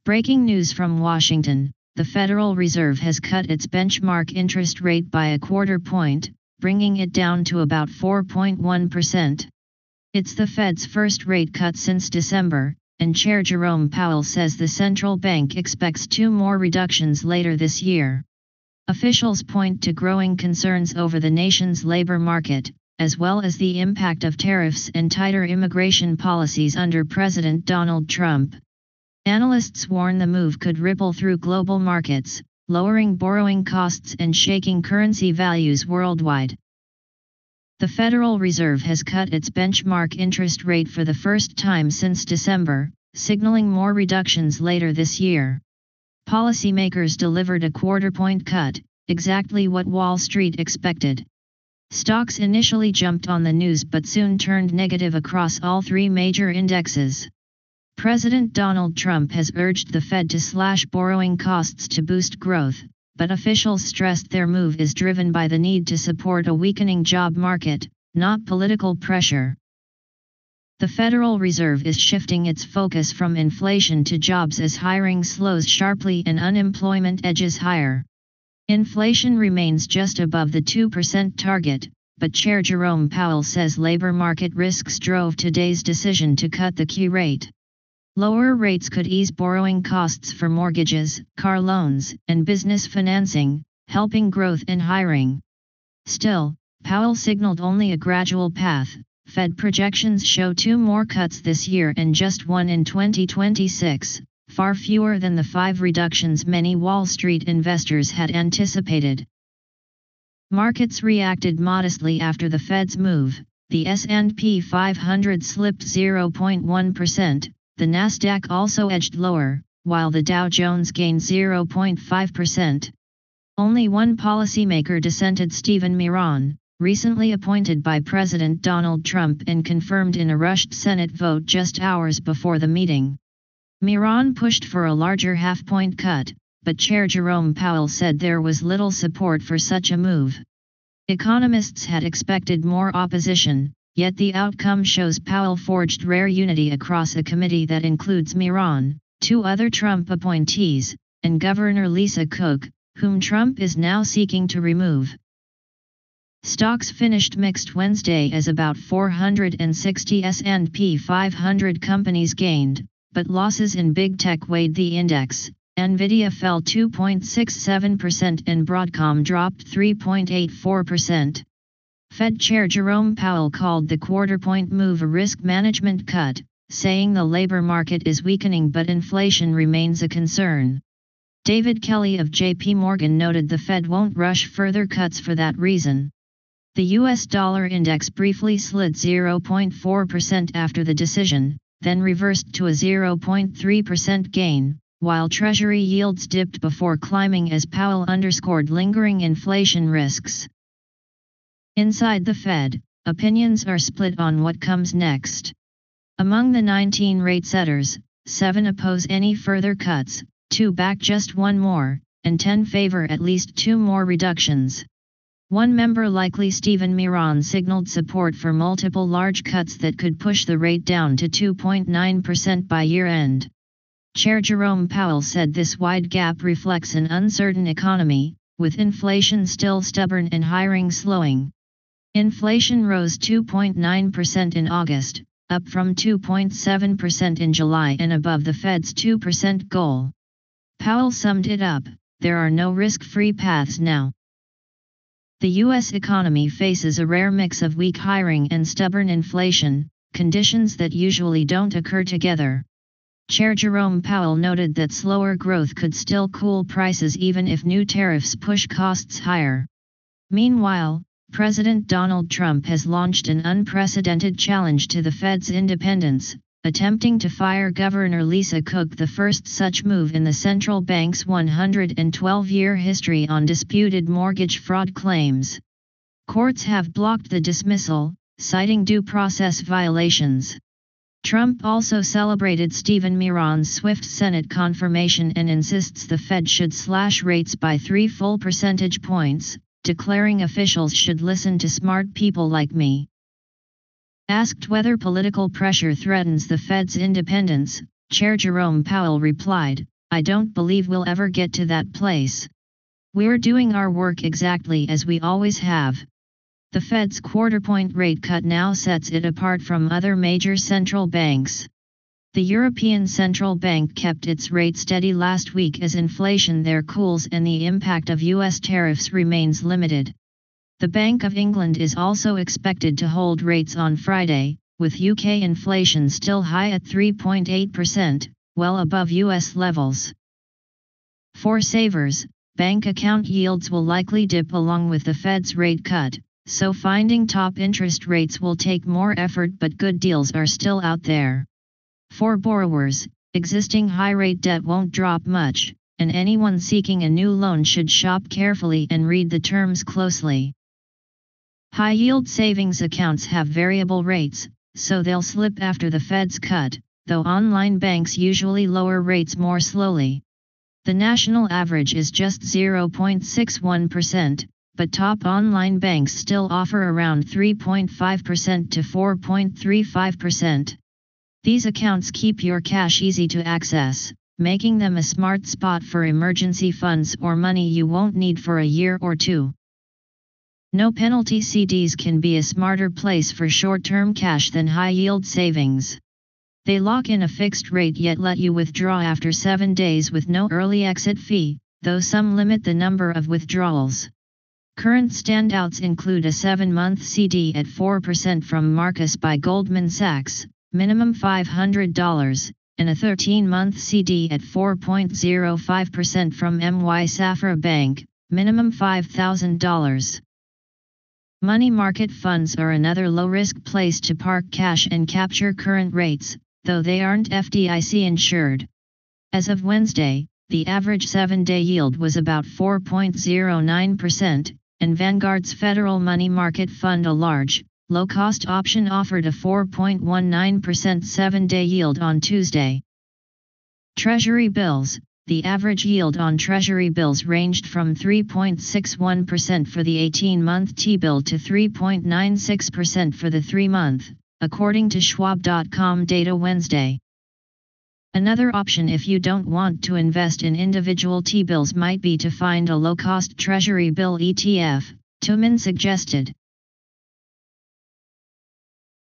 Breaking news from Washington, the Federal Reserve has cut its benchmark interest rate by a quarter point, bringing it down to about 4.1%. It's the Fed's first rate cut since December, and Chair Jerome Powell says the central bank expects 2 more reductions later this year. Officials point to growing concerns over the nation's labor market, as well as the impact of tariffs and tighter immigration policies under President Donald Trump. Analysts warn the move could ripple through global markets, lowering borrowing costs and shaking currency values worldwide. The Federal Reserve has cut its benchmark interest rate for the first time since December, signaling more reductions later this year. Policymakers delivered a quarter-point cut, exactly what Wall Street expected. Stocks initially jumped on the news but soon turned negative across all 3 major indexes. President Donald Trump has urged the Fed to slash borrowing costs to boost growth, but officials stressed their move is driven by the need to support a weakening job market, not political pressure. The Federal Reserve is shifting its focus from inflation to jobs as hiring slows sharply and unemployment edges higher. Inflation remains just above the 2% target, but Chair Jerome Powell says labor market risks drove today's decision to cut the key rate. Lower rates could ease borrowing costs for mortgages, car loans, and business financing, helping growth and hiring. Still, Powell signaled only a gradual path. Fed projections show 2 more cuts this year and just 1 in 2026, far fewer than the 5 reductions many Wall Street investors had anticipated. Markets reacted modestly after the Fed's move. The S&P 500 slipped 0.1%. The Nasdaq also edged lower, while the Dow Jones gained 0.5%. Only one policymaker dissented: Stephen Miron, recently appointed by President Donald Trump and confirmed in a rushed Senate vote just hours before the meeting. Miron pushed for a larger half-point cut, but Chair Jerome Powell said there was little support for such a move. Economists had expected more opposition, yet the outcome shows Powell forged rare unity across a committee that includes Miron, 2 other Trump appointees, and Governor Lisa Cook, whom Trump is now seeking to remove. Stocks finished mixed Wednesday as about 460 S&P 500 companies gained, but losses in big tech weighed the index. Nvidia fell 2.67% and Broadcom dropped 3.84%. Fed Chair Jerome Powell called the quarter-point move a risk management cut, saying the labor market is weakening but inflation remains a concern. David Kelly of J.P. Morgan noted the Fed won't rush further cuts for that reason. The U.S. dollar index briefly slid 0.4% after the decision, then reversed to a 0.3% gain, while Treasury yields dipped before climbing as Powell underscored lingering inflation risks. Inside the Fed, opinions are split on what comes next. Among the 19 rate setters, 7 oppose any further cuts, 2 back just 1 more, and 10 favor at least 2 more reductions. One member, likely Stephen Miron, signaled support for multiple large cuts that could push the rate down to 2.9% by year-end. Chair Jerome Powell said this wide gap reflects an uncertain economy, with inflation still stubborn and hiring slowing. Inflation rose 2.9% in August, up from 2.7% in July and above the Fed's 2% goal. Powell summed it up: there are no risk-free paths now. The U.S. economy faces a rare mix of weak hiring and stubborn inflation, conditions that usually don't occur together. Chair Jerome Powell noted that slower growth could still cool prices even if new tariffs push costs higher. Meanwhile, President Donald Trump has launched an unprecedented challenge to the Fed's independence, attempting to fire Governor Lisa Cook, the first such move in the central bank's 112-year history on disputed mortgage fraud claims. Courts have blocked the dismissal, citing due process violations. Trump also celebrated Stephen Miron's swift Senate confirmation and insists the Fed should slash rates by 3 full percentage points, declaring officials should listen to smart people like me. Asked whether political pressure threatens the Fed's independence, Chair Jerome Powell replied, I don't believe we'll ever get to that place. We're doing our work exactly as we always have. The Fed's quarter-point rate cut now sets it apart from other major central banks. The European Central Bank kept its rate steady last week as inflation there cools and the impact of US tariffs remains limited. The Bank of England is also expected to hold rates on Friday, with UK inflation still high at 3.8%, well above US levels. For savers, bank account yields will likely dip along with the Fed's rate cut, so finding top interest rates will take more effort, but good deals are still out there. For borrowers, existing high-rate debt won't drop much, and anyone seeking a new loan should shop carefully and read the terms closely. High-yield savings accounts have variable rates, so they'll slip after the Fed's cut, though online banks usually lower rates more slowly. The national average is just 0.61%, but top online banks still offer around 3.5% to 4.35%. These accounts keep your cash easy to access, making them a smart spot for emergency funds or money you won't need for a year or two. No penalty CDs can be a smarter place for short-term cash than high-yield savings. They lock in a fixed rate yet let you withdraw after 7 days with no early exit fee, though some limit the number of withdrawals. Current standouts include a 7-month CD at 4% from Marcus by Goldman Sachs, minimum $500, and a 13-month CD at 4.05% from MY Safra Bank, minimum $5,000. Money market funds are another low-risk place to park cash and capture current rates, though they aren't FDIC insured. As of Wednesday, the average 7-day yield was about 4.09%, and Vanguard's Federal Money Market Fund, a large, low-cost option, offered a 4.19% 7-day yield on Tuesday. Treasury bills. The average yield on Treasury bills ranged from 3.61% for the 18-month T-bill to 3.96% for the 3-month, according to Schwab.com data Wednesday. Another option if you don't want to invest in individual T-bills might be to find a low-cost Treasury bill ETF, Tuman suggested.